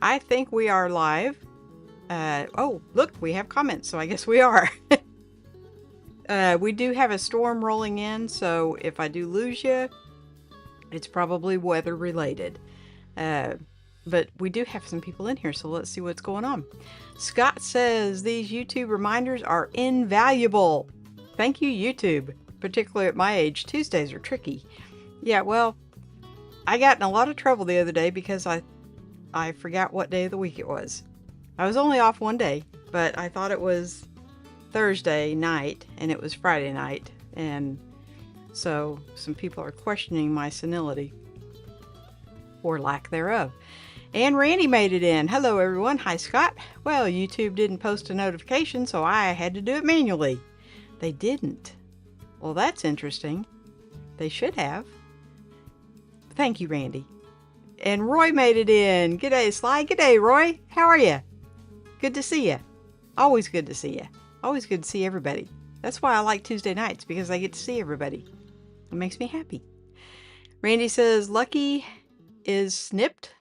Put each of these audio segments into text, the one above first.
I think we are live. Oh, look, we have comments, so I guess we are. We do have a storm rolling in, so if I do lose you, it's probably weather related. But we do have some people in here, so let's see what's going on. Scott says these YouTube reminders are invaluable. Thank you, YouTube. Particularly at my age, Tuesdays are tricky. Yeah, well, I got in a lot of trouble the other day because I forgot what day of the week it was. I was only off one day, but I thought it was Thursday night and it was Friday night, and so some people are questioning my senility or lack thereof. And Randy made it in. Hello everyone. Hi Scott. Well, YouTube didn't post a notification, so I had to do it manually. They didn't. Well, that's interesting. They should have. Thank you, Randy. And Roy made it in. G'day, Sly. G'day, Roy. How are you? Good to see you. Always good to see you. Always good to see everybody. That's why I like Tuesday nights, because I get to see everybody. It makes me happy. Randy says, Lucky is snipped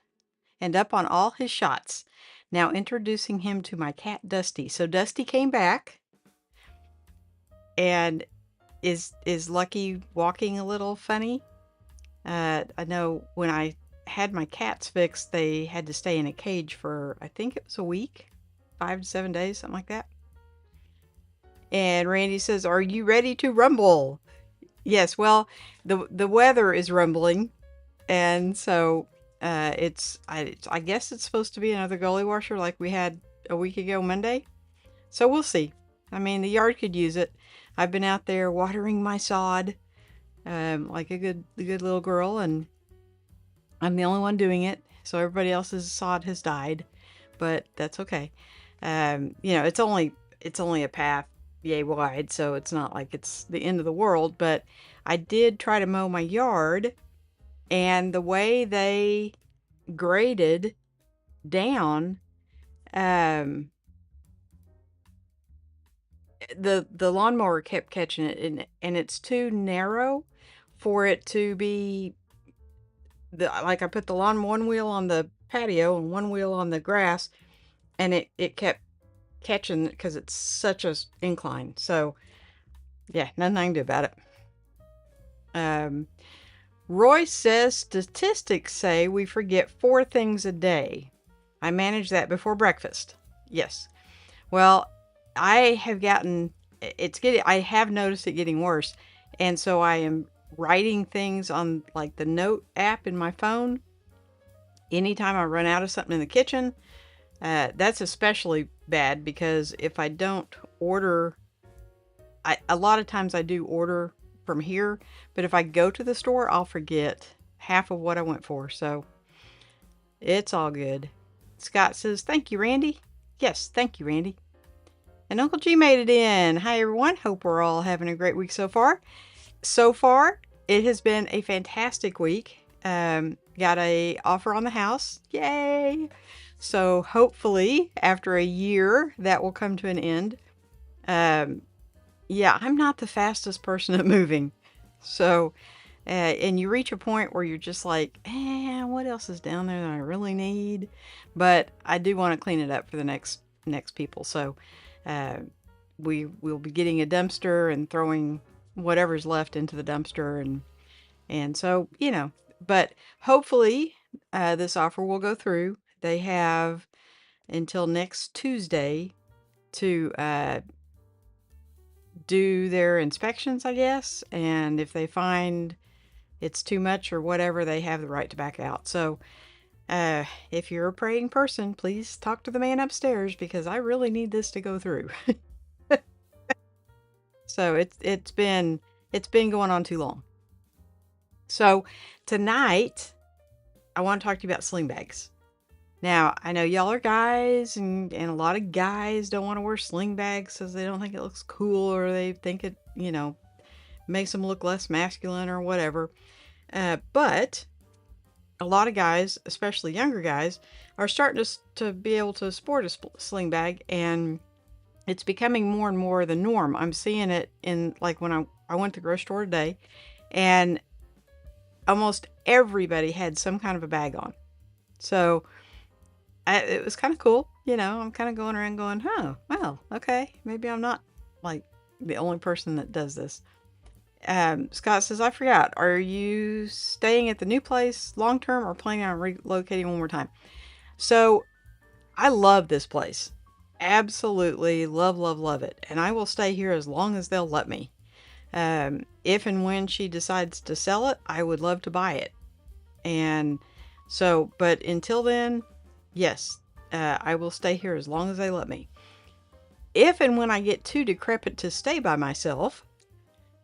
and up on all his shots. Now introducing him to my cat, Dusty. So Dusty came back. And is Lucky walking a little funny? I know when I had my cats fixed, they had to stay in a cage for, I think it was a week, 5 to 7 days, something like that. And Randy says, are you ready to rumble? Yes, well, the weather is rumbling. And so I guess it's supposed to be another gully washer like we had a week ago Monday. So we'll see. I mean, the yard could use it. I've been out there watering my sod like a good little girl, and I'm the only one doing it. So everybody else's sod has died, but that's okay. It's only a path yay wide, so it's not like it's the end of the world. But I did try to mow my yard, and the way they graded down, the lawnmower kept catching it, and it's too narrow for it to be like I put the one wheel on the patio and one wheel on the grass, and it kept catching because it's such a incline. So yeah, nothing I can do about it. Roy says statistics say we forget 4 things a day. I manage that before breakfast. Yes. Well, I have noticed it getting worse. And so I am writing things on like the note app in my phone. Anytime I run out of something in the kitchen, that's especially bad because if I don't order, a lot of times I do order from here, but if I go to the store, I'll forget half of what I went for. So it's all good. Scott says, thank you, Randy. Yes, thank you, Randy. And Uncle G made it in. Hi, everyone. Hope we're all having a great week so far. So far, it has been a fantastic week. Got a offer on the house. Yay! So hopefully, after a year, that will come to an end. Yeah, I'm not the fastest person at moving. So, and you reach a point where you're just like, what else is down there that I really need? But I do want to clean it up for the next people. So, we will be getting a dumpster and throwing whatever's left into the dumpster, and so, but hopefully this offer will go through. They have until next Tuesday to do their inspections, I guess, and if they find it's too much or whatever, they have the right to back out. So if you're a praying person, please talk to the man upstairs because I really need this to go through. So it's been going on too long. So tonight I want to talk to you about sling bags. Now, I know y'all are guys, and a lot of guys don't want to wear sling bags because they don't think it looks cool, or they think it, makes them look less masculine or whatever. But a lot of guys, especially younger guys, are starting to be able to sport a sling bag, and it's becoming more and more the norm. I'm seeing it in, like, when I went to the grocery store today, and almost everybody had some kind of a bag on. So it was kind of cool. I'm kind of going around going, oh, well, okay, maybe I'm not like the only person that does this. Scott says, I forgot. Are you staying at the new place long term or planning on relocating one more time? So I love this place. Absolutely love, love, love it. And I will stay here as long as they'll let me. If and when she decides to sell it, I would love to buy it. And so, but until then, yes, I will stay here as long as they let me. If and when I get too decrepit to stay by myself,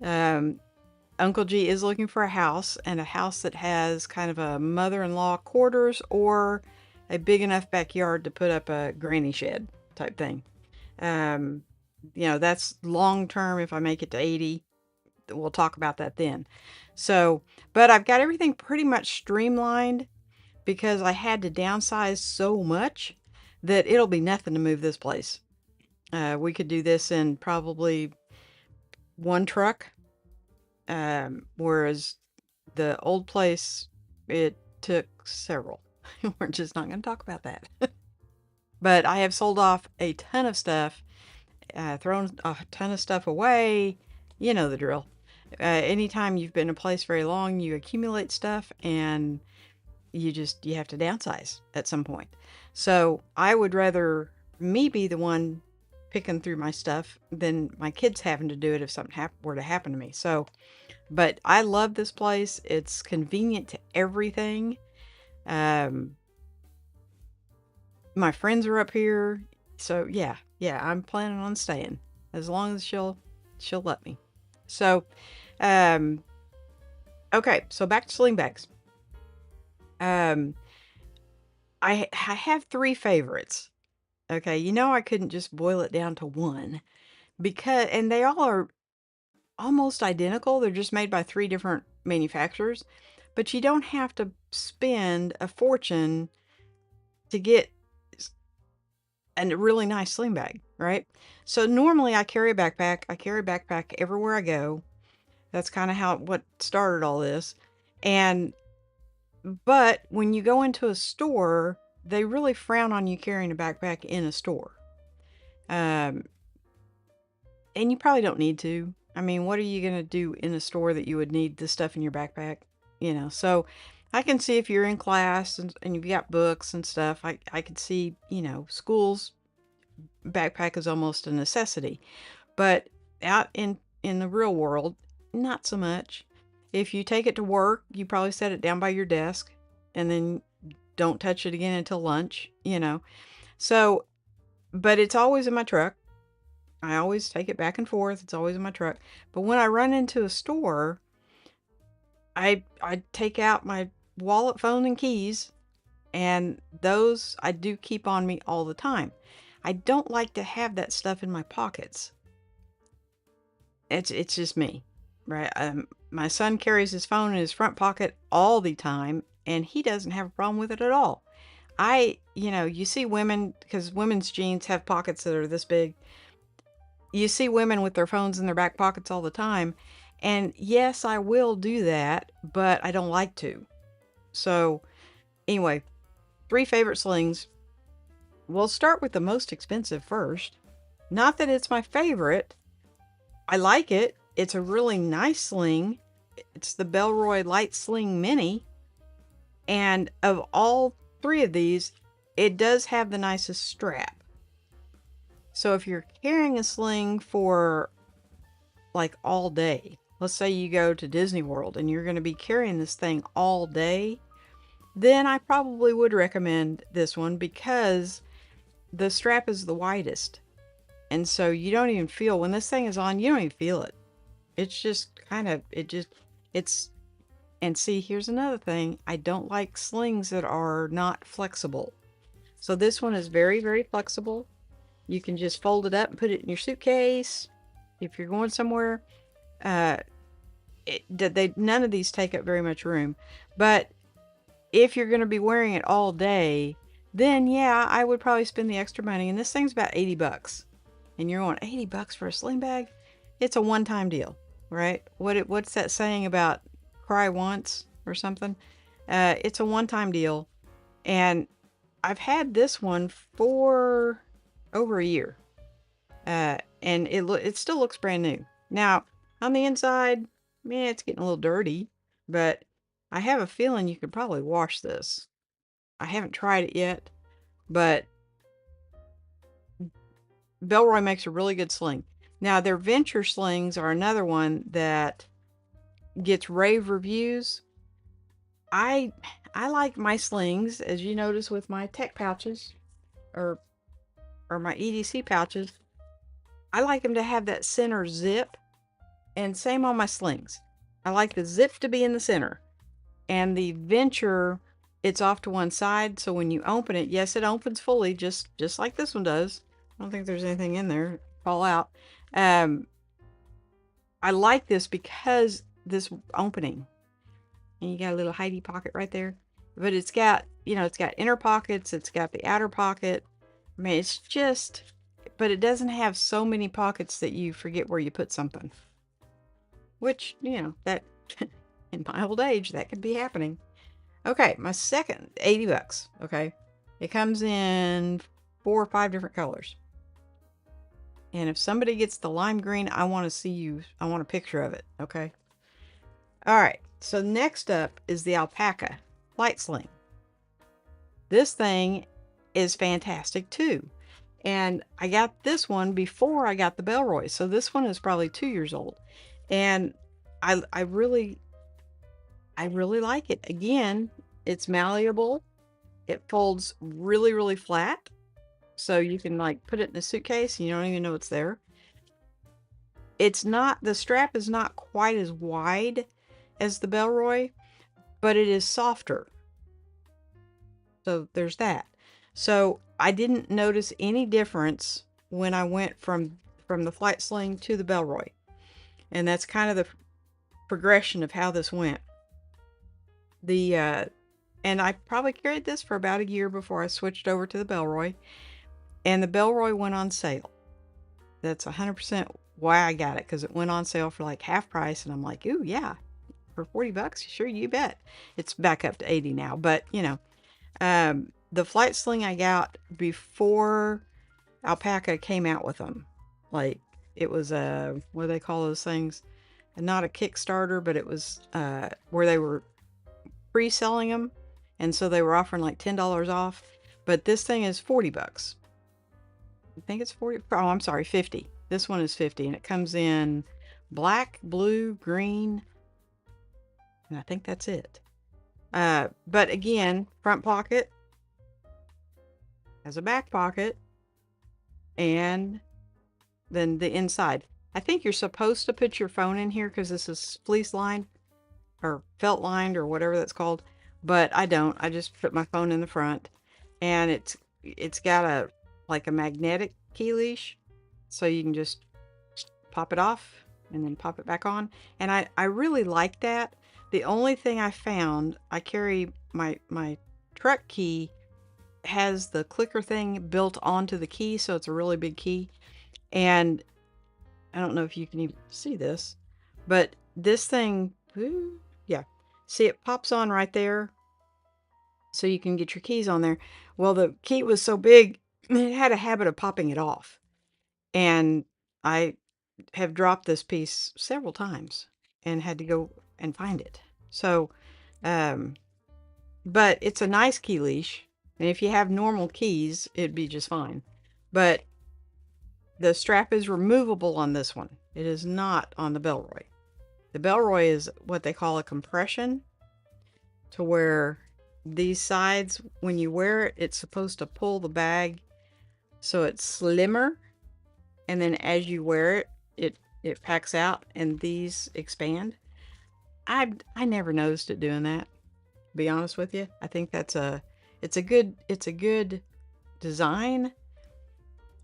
Uncle G is looking for a house, and a house that has kind of a mother-in-law quarters or a big enough backyard to put up a granny shed type thing. That's long term. If I make it to 80, we'll talk about that then. So, but I've got everything pretty much streamlined because I had to downsize so much that it'll be nothing to move this place. We could do this in probably one truck, whereas the old place, it took several. We're just not going to talk about that. But I have sold off a ton of stuff, thrown a ton of stuff away. You know the drill. Anytime you've been in a place very long, you accumulate stuff and you have to downsize at some point. So I would rather me be the one picking through my stuff than my kids having to do it if something were to happen to me. So, but I love this place. It's convenient to everything. My friends are up here. So yeah, I'm planning on staying as long as she'll let me. So, okay, so back to sling bags. I have 3 favorites. Okay, I couldn't just boil it down to one and they all are almost identical. They're just made by 3 different manufacturers, but you don't have to spend a fortune to get a really nice sling bag, right? So normally I carry a backpack. I carry a backpack everywhere I go. That's kind of what started all this. But when you go into a store, they really frown on you carrying a backpack in a store. And you probably don't need to. I mean, what are you going to do in a store that you would need this stuff in your backpack? So I can see if you're in class and you've got books and stuff, I could see, schools backpack is almost a necessity. But out in the real world, not so much. If you take it to work, you probably set it down by your desk and then don't touch it again until lunch, So, but it's always in my truck. I always take it back and forth. It's always in my truck. But when I run into a store, I take out my wallet, phone, and keys, and those I do keep on me all the time. I don't like to have that stuff in my pockets. It's just me, right? My son carries his phone in his front pocket all the time, and he doesn't have a problem with it at all. You see women, because women's jeans have pockets that are this big. You see women with their phones in their back pockets all the time. And yes, I will do that, but I don't like to. So anyway, 3 favorite slings. We'll start with the most expensive first. Not that it's my favorite. I like it. It's a really nice sling. It's the Bellroy Light Sling Mini. And of all 3 of these, it does have the nicest strap. So if you're carrying a sling for like all day, let's say you go to Disney World and you're going to be carrying this thing all day, then I probably would recommend this one because the strap is the widest. And so you don't even feel, when this thing is on, you don't even feel it. It's just kind of, and see, here's another thing. I don't like slings that are not flexible. So this one is very, very flexible. You can just fold it up and put it in your suitcase. If you're going somewhere, none of these take up very much room. But if you're going to be wearing it all day, then yeah, I would probably spend the extra money. And this thing's about $80. And you're going, $80 for a sling bag? It's a one-time deal, right? What's that saying about cry once or something? It's a one-time deal. And I've had this one for over a year. And it still looks brand new. Now, on the inside, man, it's getting a little dirty, but I have a feeling you could probably wash this. I haven't tried it yet, but Belroy makes a really good sling. Now, their Venture slings are another one that gets rave reviews. I I like my slings, as you notice with my tech pouches or my EDC pouches. I like them to have that center zip, and same on my slings. I like the zip to be in the center, and the Venture, it's off to one side, so when you open it, yes, it opens fully, just like this one does. I don't think there's anything in there fall out. Um, I like this because this opening, and you got a little hidey pocket right there, but it's got, it's got inner pockets, it's got the outer pocket. I mean, it's just, but it doesn't have so many pockets that you forget where you put something, which, that in my old age, that could be happening. Okay, my second, 80 bucks. Okay, it comes in 4 or 5 different colors. And if somebody gets the lime green, I want a picture of it. Okay. All right. So next up is the alpaca light sling. This thing is fantastic too. And I got this one before I got the Belroy. So this one is probably 2 years old. And I really like it. Again, it's malleable. It folds really, really flat. So you can like put it in a suitcase and you don't even know it's there. The strap is not quite as wide as the Belroy, but it is softer. So there's that. So I didn't notice any difference when I went from the flight sling to the Belroy. And that's kind of the progression of how this went. And I probably carried this for about a year before I switched over to the Belroy. And the Belroy went on sale. That's 100% why I got it, because it went on sale for like half price. And I'm like, ooh, yeah, for 40 bucks? Sure, you bet. It's back up to 80 now. But, the flight sling I got before Alpaca came out with them. Like, it was what do they call those things? Not a Kickstarter, but it was where they were pre-selling them. And so they were offering like $10 off. But this thing is 40 bucks. I think it's 40. Oh, I'm sorry, 50. This one is 50, and it comes in black, blue, green, and I think that's it. But again, front pocket has a back pocket, and then the inside. I think you're supposed to put your phone in here because this is fleece lined or felt lined or whatever that's called, but I don't. I just put my phone in the front, and it's got a magnetic key leash, so you can just pop it off and then pop it back on. And I really like that. The only thing I found, I carry my truck key has the clicker thing built onto the key, so it's a really big key. And I don't know if you can even see this, but this thing, yeah, see, it pops on right there, so you can get your keys on there. Well, the key was so big, it had a habit of popping it off. And I have dropped this piece several times and had to go and find it. So, but it's a nice key leash. And if you have normal keys, it'd be just fine. But the strap is removable on this one. It is not on the Belroy. The Belroy is what they call a compression, to where these sides, when you wear it, it's supposed to pull the bag so it's slimmer, and then as you wear it, it packs out and these expand. I never noticed it doing that, to be honest with you. I think it's a good design.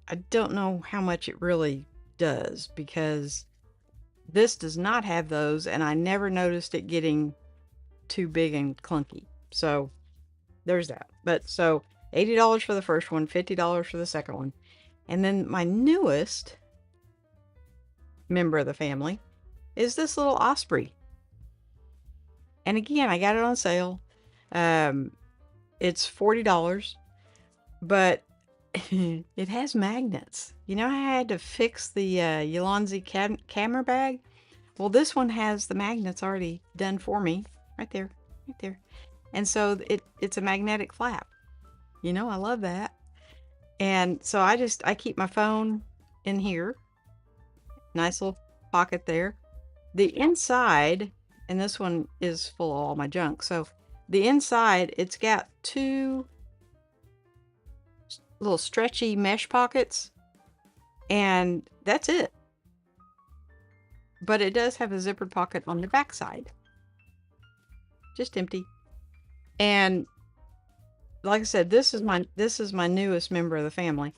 I don't know how much it really does, because this does not have those, and I never noticed it getting too big and clunky. So there's that. But so $80 for the first one, $50 for the second one. And then my newest member of the family is this little Osprey. And again, I got it on sale. It's $40. but it has magnets. You know, I had to fix the Yolandi camera bag. Well, this one has the magnets already done for me. Right there, right there. And so it's a magnetic flap. You know, I love that. And so I keep my phone in here. Nice little pocket there. The inside, and this one is full of all my junk. So the inside, it's got two little stretchy mesh pockets, and that's it. But it does have a zippered pocket on the back side. Just empty. And like I said, this is my newest member of the family.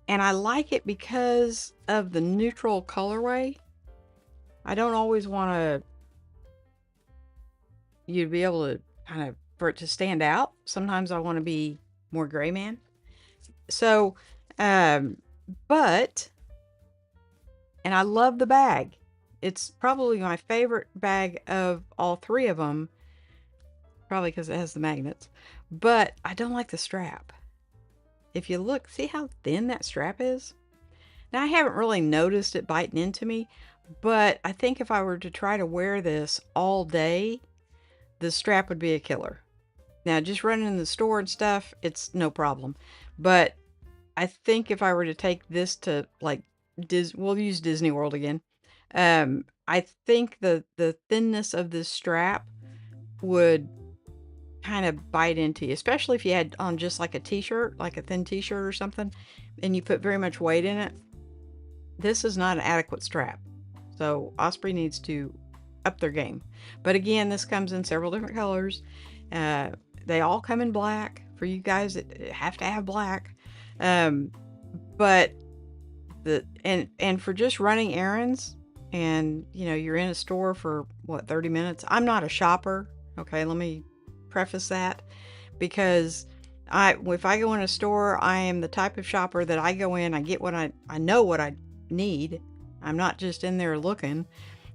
And I like it because of the neutral colorway. I don't always want you to be able to kind of, for it to stand out. Sometimes I want to be more gray man. So, but, and I love the bag. It's probably my favorite bag of all three of them. Probably because it has the magnets. But I don't like the strap. If you look, see how thin that strap is? Now, I haven't really noticed it biting into me, but I think if I were to try to wear this all day, the strap would be a killer. Now, just running in the store and stuff, it's no problem. But I think if I were to take this to, like, we'll use Disney World again. I think the thinness of this strap would kind of bite into you, especially if you had on just like a t-shirt, like a thin t-shirt or something, and you put very much weight in it. This is not an adequate strap. So Osprey needs to up their game. But again, this comes in several different colors. They all come in black for you guys that have to have black. But and for just running errands, and you know, you're in a store for what, 30 minutes. I'm not a shopper. Okay, let me preface that, because if I go in a store, I am the type of shopper that I go in, I get what I know what I need. I'm not just in there looking,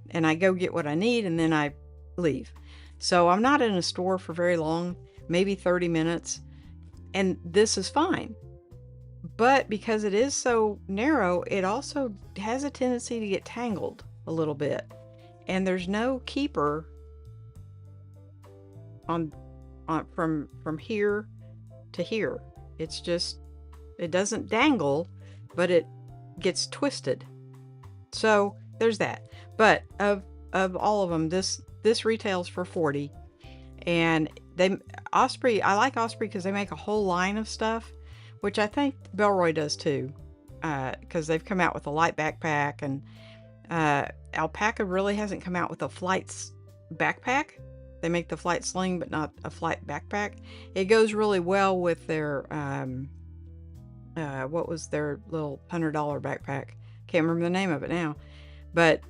and I go get what I need and then I leave. So I'm not in a store for very long, maybe 30 minutes, and this is fine. But because it is so narrow, it also has a tendency to get tangled a little bit, and there's no keeper on from here to here. It's just, it doesn't dangle, but it gets twisted. So there's that. But of all of them, this retails for $40, and Osprey, I like Osprey because they make a whole line of stuff, which I think Belroy does too, because they've come out with a light backpack, and Alpaca really hasn't come out with a flight's backpack. They make the flight sling, but not a flight backpack. It goes really well with their, what was their little $100 backpack? Can't remember the name of it now. But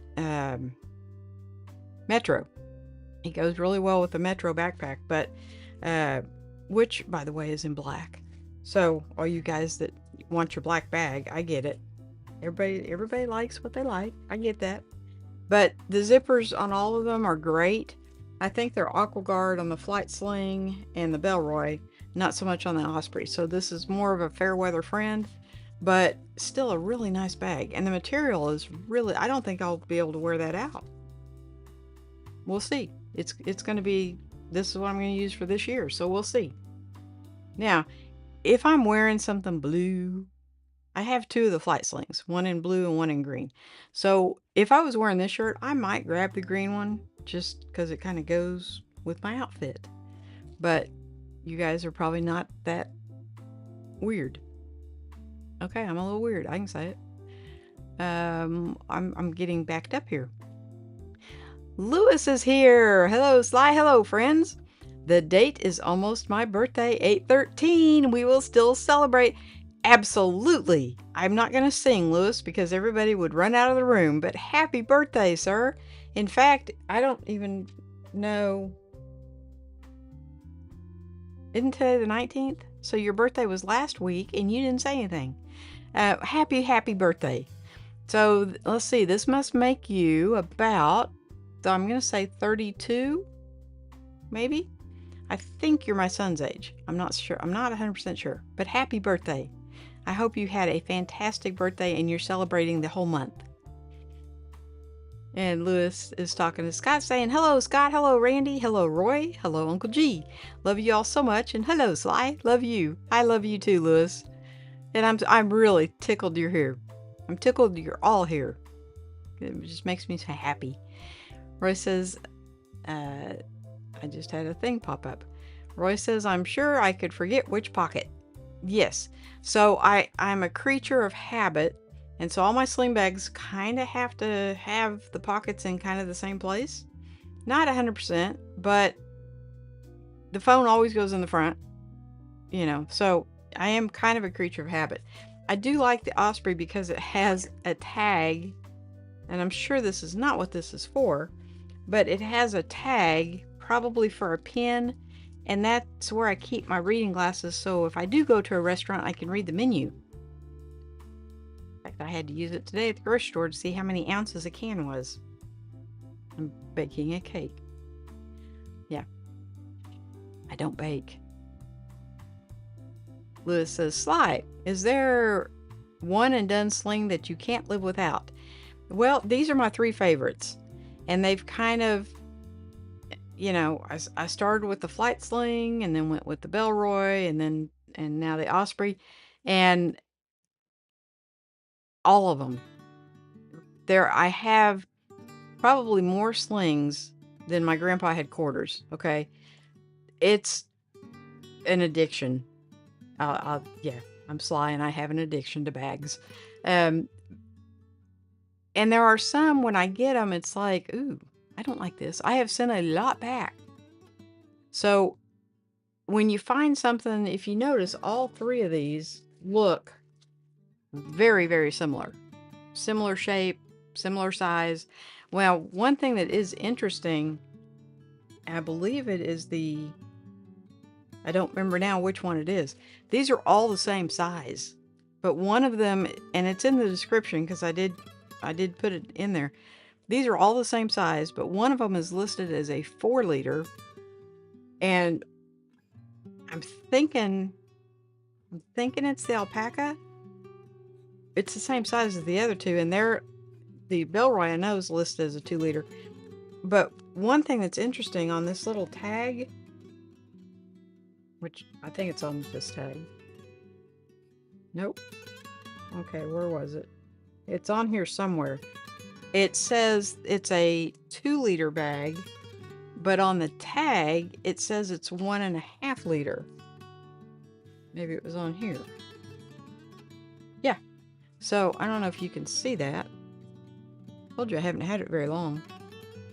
Metro. It goes really well with the Metro backpack, but which, by the way, is in black. So all you guys that want your black bag, I get it. Everybody likes what they like. I get that. But the zippers on all of them are great. I think they're Aqua Guard on the Flight Sling and the Belroy, not so much on the Osprey. So this is more of a fair weather friend, but still a really nice bag. And the material is really, I don't think I'll be able to wear that out. We'll see. It's going to be, this is what I'm going to use for this year. So we'll see. Now, if I'm wearing something blue, I have two of the Flight Slings, one in blue and one in green. So if I was wearing this shirt, I might grab the green one just because it kind of goes with my outfit. But you guys are probably not that weird. Okay, I'm a little weird. I can say it. I'm getting backed up here. Lewis is here. Hello, Sly. Hello, friends. The date is almost my birthday, 8/13. We will still celebrate. Absolutely. I'm not going to sing, Lewis, because everybody would run out of the room, but happy birthday, sir. In fact, I don't even know. Isn't today the 19th? So your birthday was last week and you didn't say anything. Happy birthday. So let's see, this must make you about, so I'm going to say 32, maybe? I think you're my son's age. I'm not sure. I'm not 100% sure. But happy birthday. I hope you had a fantastic birthday and you're celebrating the whole month. And Lewis is talking to Scott saying, hello, Scott. Hello, Randy. Hello, Roy. Hello, Uncle G. Love you all so much. And hello, Sly. Love you. I love you too, Lewis. And I'm really tickled you're here. I'm tickled you're all here. It just makes me so happy. Roy says, I just had a thing pop up. Roy says, I'm sure I could forget which pocket. Yes. So I'm a creature of habit. And so all my sling bags kind of have to have the pockets in kind of the same place. Not 100%, but the phone always goes in the front. You know, so I am kind of a creature of habit. I do like the Osprey because it has a tag. And I'm sure this is not what this is for. But it has a tag, probably for a pen, and that's where I keep my reading glasses, so if I do go to a restaurant, I can read the menu. In fact, I had to use it today at the grocery store to see how many ounces a can was. I'm baking a cake. Yeah. I don't bake. Lewis says, Sly, is there one and done sling that you can't live without? Well, these are my 3 favorites. And they've kind of, you know, I started with the flight sling and then went with the Bellroy and now the Osprey, and all of them. I have probably more slings than my grandpa had quarters. Okay. It's an addiction. Yeah, I'm Sly and I have an addiction to bags. And there are some when I get them, it's like, ooh, I don't like this. I have sent a lot back. So when you find something, if you notice, all 3 of these look very, very similar. Similar shape, similar size. Well, one thing that is interesting, I believe it is I don't remember now which one it is. These are all the same size. But one of them, and it's in the description because I did put it in there. These are all the same size, but one of them is listed as a 4-liter. And I'm thinking it's the alpaca. It's the same size as the other 2, and the Bellroy I know is listed as a 2-liter. But one thing that's interesting on this little tag, which I think it's on this tag. Nope. Okay, where was it? It's on here somewhere. It says it's a 2-liter bag, but on the tag, it says it's 1.5 liter. Maybe it was on here. Yeah. So, I don't know if you can see that. Told you I haven't had it very long.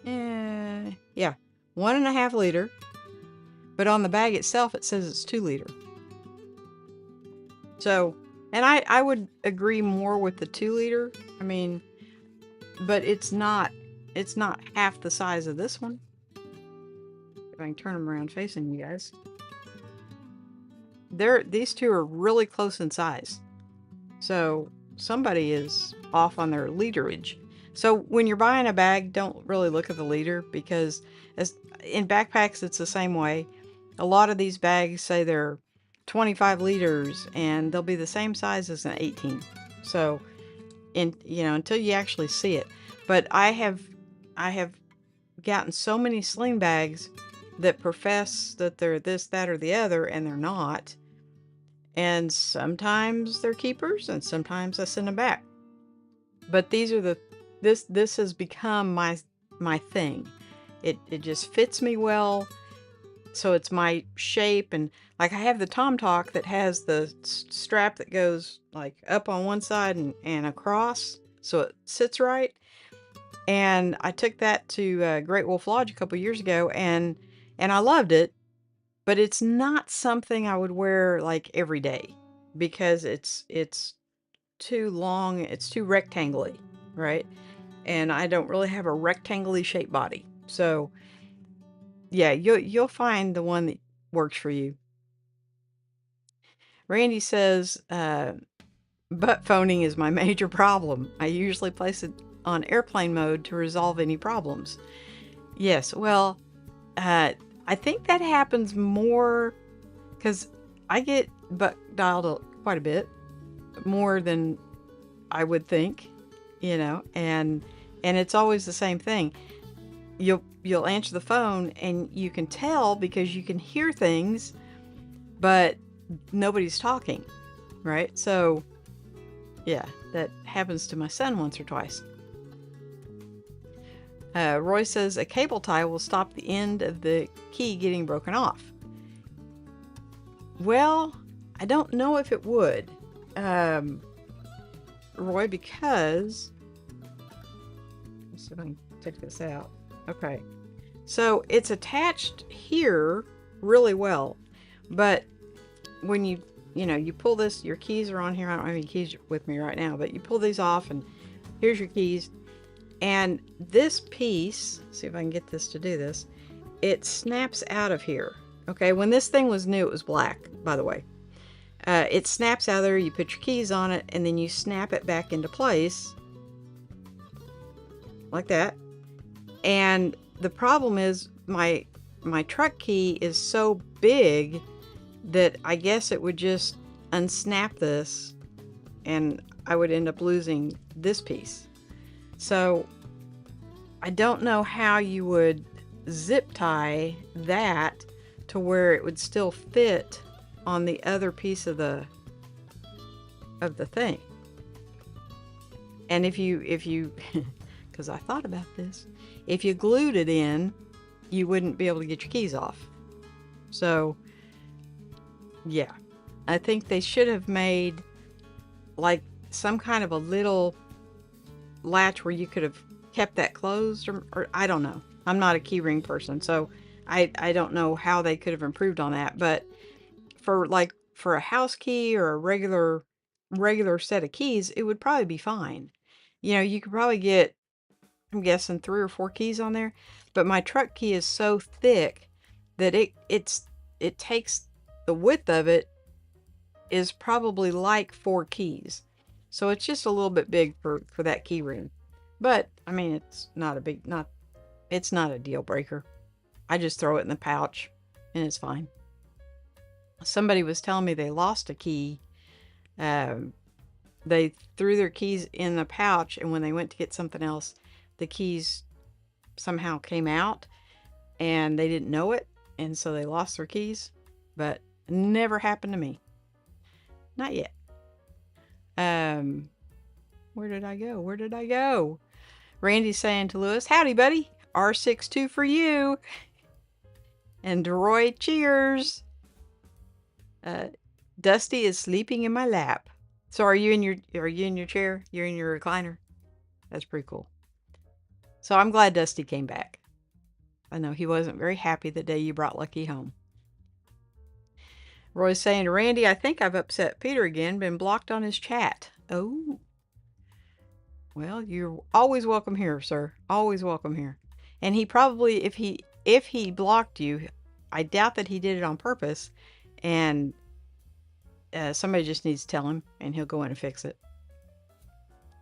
Yeah. 1.5 liter. But on the bag itself, it says it's 2 liter. So, and I would agree more with the 2 liter. I mean, but it's not half the size of this one. If I can turn them around facing you guys. These 2 are really close in size. So somebody is off on their literage. So when you're buying a bag, don't really look at the liter, because as in backpacks, it's the same way. A lot of these bags say they're 25 liters and they'll be the same size as an 18. So, until you actually see it. But I have gotten so many sling bags that profess that they're this, that, or the other, and they're not. And sometimes they're keepers, and sometimes I send them back. But these are this has become my thing. It just fits me well. So it's my shape, and like I have the Tom Talk that has the strap that goes like up on one side and across, so it sits right. And I took that to Great Wolf Lodge a couple years ago, and I loved it. But it's not something I would wear like every day, because it's too long, it's too rectangular, right? And I don't really have a rectangular shaped body. So yeah, you'll find the one that works for you. Randy says, butt phoning is my major problem. I usually place it on airplane mode to resolve any problems. Yes, well, I think that happens more because I get butt dialed quite a bit more than I would think, and it's always the same thing. You'll answer the phone and you can tell because you can hear things, but nobody's talking, right? So yeah, that happens to my son once or twice. Roy says a cable tie will stop the end of the key getting broken off. Well, I don't know if it would, Roy, because let's see if I can take this out. Okay, so it's attached here really well, but when you pull this, your keys are on here. I don't have any keys with me right now, but you pull these off and here's your keys. And this piece, see if I can get this to do this, it snaps out of here. Okay, when this thing was new, it was black, by the way. It snaps out of there, you put your keys on it, and then you snap it back into place. Like that. And the problem is my truck key is so big that I guess it would just unsnap this and I would end up losing this piece. So I don't know how you would zip tie that to where it would still fit on the other piece of the thing. And if you because I thought about this, if you glued it in, you wouldn't be able to get your keys off. So yeah, I think they should have made like some kind of a little latch where you could have kept that closed, or I don't know. I'm not a keyring person, so I don't know how they could have improved on that. But for a house key or a regular set of keys, it would probably be fine. You could probably get, I'm guessing, 3 or 4 keys on there. But my truck key is so thick that it takes the width of it is probably like 4 keys. So it's just a little bit big for that key ring. But I mean, it's not a deal breaker. I just throw it in the pouch and it's fine. Somebody was telling me they lost a key. They threw their keys in the pouch, and when they went to get something else, the keys somehow came out and they didn't know it, and so they lost their keys. But it never happened to me. Not yet. Where did I go? Randy's saying to Lewis, howdy, buddy. R62 for you. And Roy, cheers. Dusty is sleeping in my lap. So are you in your chair? You're in your recliner? That's pretty cool. So I'm glad Dusty came back. I know he wasn't very happy the day you brought Lucky home. Roy's saying to Randy, I think I've upset Peter again, been blocked on his chat. Oh. Well, you're always welcome here, sir. Always welcome here. And he probably, if he blocked you, I doubt that he did it on purpose. And somebody just needs to tell him, and he'll go in and fix it.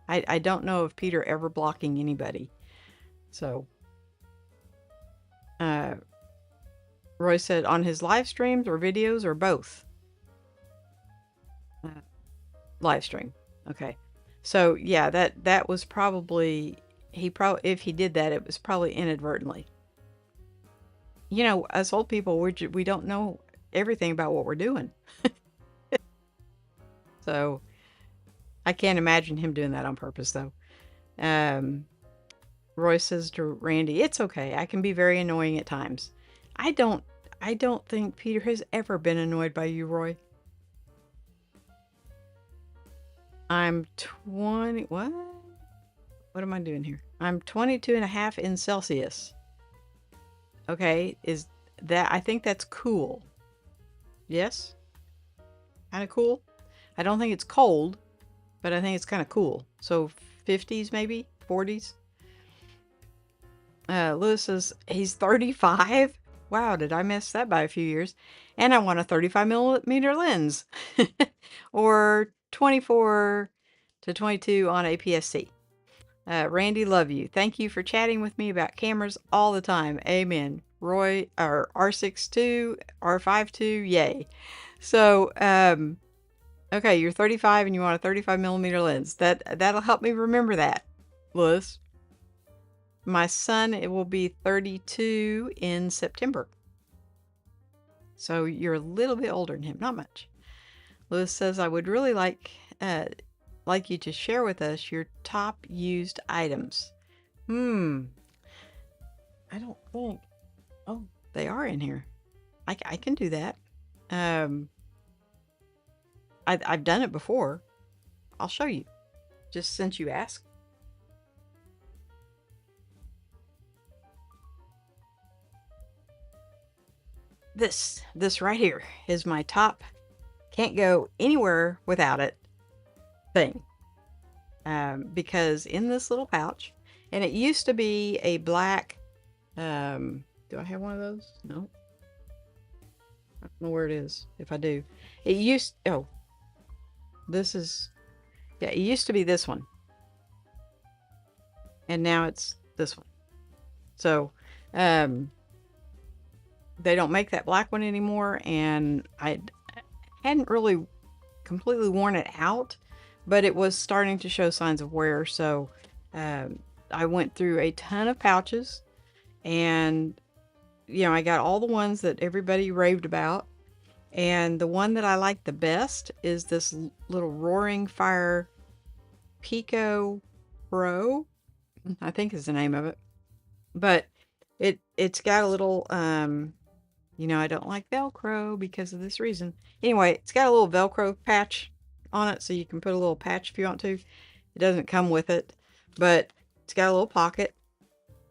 I don't know of Peter ever blocking anybody. So, Roy said on his live streams or videos or both. Live stream. Okay. So yeah, that was probably, if he did that, it was probably inadvertently. Us old people, we don't know everything about what we're doing. So I can't imagine him doing that on purpose, though. Roy says to Randy, it's okay. I can be very annoying at times. I don't think Peter has ever been annoyed by you, Roy. I'm 20, what? What am I doing here? I'm 22.5 in Celsius. Okay, I think that's cool. Yes? Kind of cool? I don't think it's cold, but I think it's kind of cool. So 50s maybe? 40s? Lewis says he's 35. Wow, did I miss that by a few years? And I want a 35mm lens. Or 24 to 22 on APS-C. Randy, love you. Thank you for chatting with me about cameras all the time. Amen. Roy, or R62, R52, yay. So, okay, you're 35 and you want a 35 millimeter lens. That'll help me remember that, Lewis. My son, it will be 32 in September. So you're a little bit older than him, not much. Lewis says, I would really like you to share with us your top used items. I don't think. Oh, they are in here. I can do that. I've done it before. I'll show you, just since you asked. This right here is my top, can't go anywhere without it thing. Because in this little pouch, and it used to be a black, do I have one of those? No. I don't know where it is. If I do, this is, yeah, it used to be this one. And now it's this one. So, they don't make that black one anymore, and I hadn't really completely worn it out, but it was starting to show signs of wear. So I went through a ton of pouches, and I got all the ones that everybody raved about, and the one that I like the best is this little Roaring Fire Pico Pro, I think is the name of it. But it's got a little I don't like Velcro because of this reason. Anyway, it's got a little Velcro patch on it, so you can put a little patch if you want to. It doesn't come with it, but it's got a little pocket,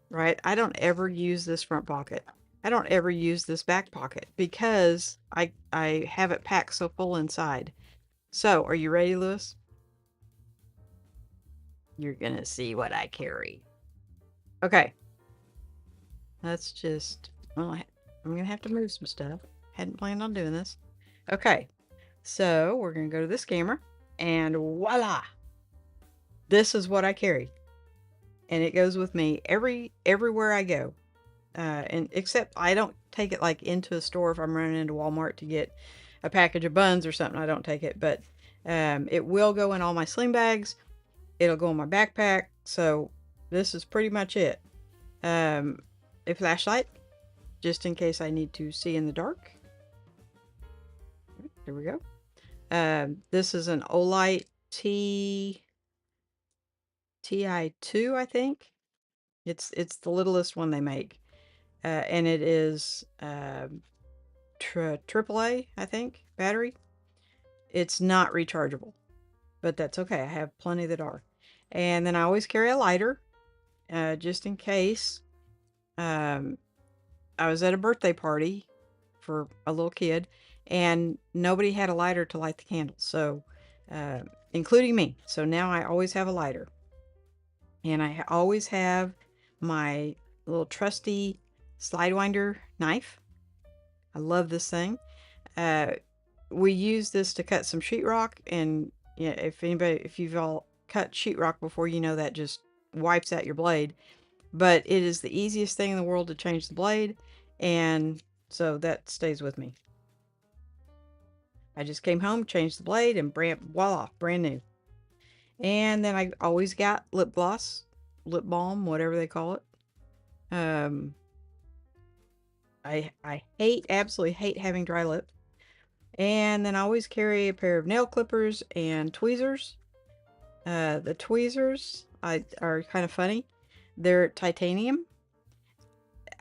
right? I don't ever use this front pocket. I don't ever use this back pocket because I have it packed so full inside. So, are you ready, Lewis? You're gonna see what I carry. Okay. Let's just, well, I'm gonna have to move some stuff. Hadn't planned on doing this. Okay, so we're gonna go to this camera, and voila! This is what I carry, and it goes with me everywhere I go. And except I don't take it like into a store if I'm running into Walmart to get a package of buns or something. I don't take it, but it will go in all my sling bags. It'll go in my backpack. So this is pretty much it. A flashlight, just in case I need to see in the dark. There we go. This is an Olight TI2, I think. It's the littlest one they make. And it is AAA, I think, battery. It's not rechargeable, but that's okay. I have plenty that are. And then I always carry a lighter, just in case. I was at a birthday party for a little kid, and nobody had a lighter to light the candles, so including me. So now I always have a lighter, and I always have my little trusty slide winder knife. I love this thing. We use this to cut some sheetrock, and if you've all cut sheetrock before, you know that just wipes out your blade. But it is the easiest thing in the world to change the blade, and so that stays with me. I just came home, changed the blade, and voila, brand new. And then I always got lip gloss, lip balm, whatever they call it. I absolutely hate having dry lip. And then I always carry a pair of nail clippers and tweezers. The tweezers are kind of funny. They're titanium.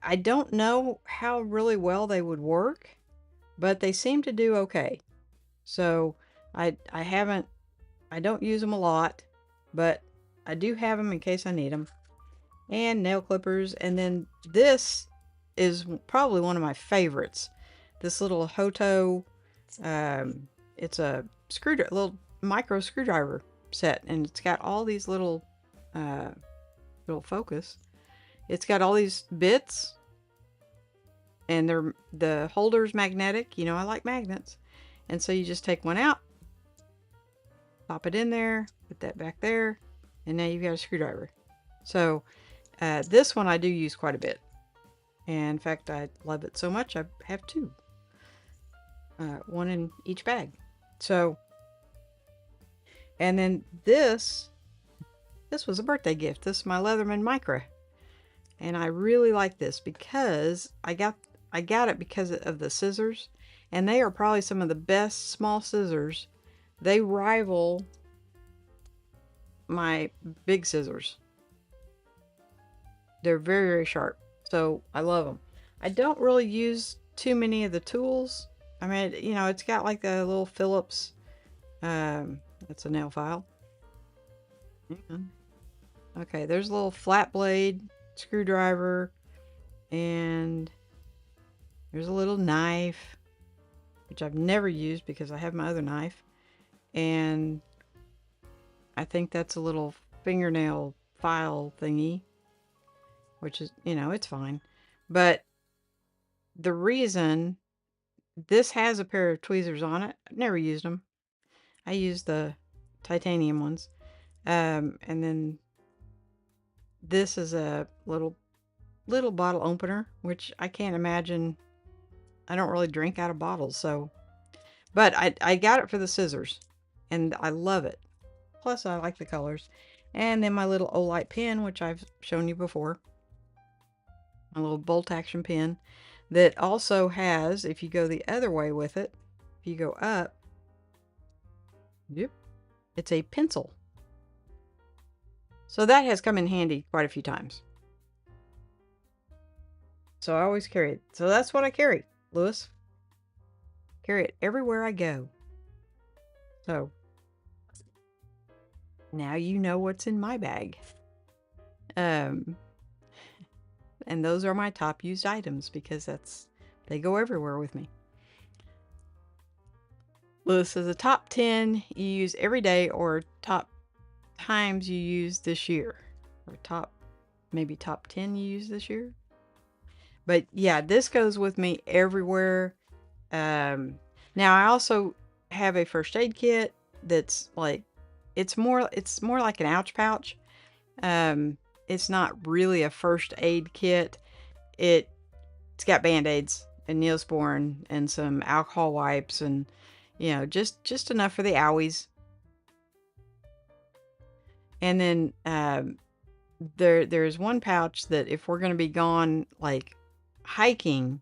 I don't know how really well they would work, but they seem to do okay. So I don't use them a lot, but I do have them in case I need them. And nail clippers. And then this is probably one of my favorites. This little Hoto, it's a little micro screwdriver set, and it's got all these little focus. It's got all these bits, and the holder's magnetic. I like magnets. And so you just take one out, pop it in there, put that back there, and now you've got a screwdriver. So this one I do use quite a bit. And in fact, I love it so much I have two. One in each bag. So, and then this was a birthday gift. This is my Leatherman Micra. And I really like this because I got it because of the scissors. And they are probably some of the best small scissors. They rival my big scissors. They're very, very sharp. So I love them. I don't really use too many of the tools. I mean, you know, it's got like a little Phillips. That's a nail file. Okay, there's a little flat blade, screwdriver, and there's a little knife, which I've never used because I have my other knife. And I think that's a little fingernail file thingy, which is, you know, it's fine. But the reason this has a pair of tweezers on it, I've never used them. I use the titanium ones. And then this is a little bottle opener, which I can't imagine. I don't really drink out of bottles, so. But I got it for the scissors, and I love it. Plus, I like the colors. And then my little Olight pen, which I've shown you before. My little bolt action pen that also has, if you go the other way with it, if you go up, yep, it's a pencil. So that has come in handy quite a few times. So I always carry it. So that's what I carry, Lewis. Carry it everywhere I go. So now you know what's in my bag. And those are my top used items because they go everywhere with me. Lewis says the top 10 you use every day or top times you use this year. Or maybe top 10 you use this year. But yeah, this goes with me everywhere. Now I also have a first aid kit that's like, it's more like an ouch pouch. It's not really a first aid kit. It's got band-aids and Neosporin and some alcohol wipes and, you know, just enough for the owies. And then there's one pouch that if we're going to be gone like hiking,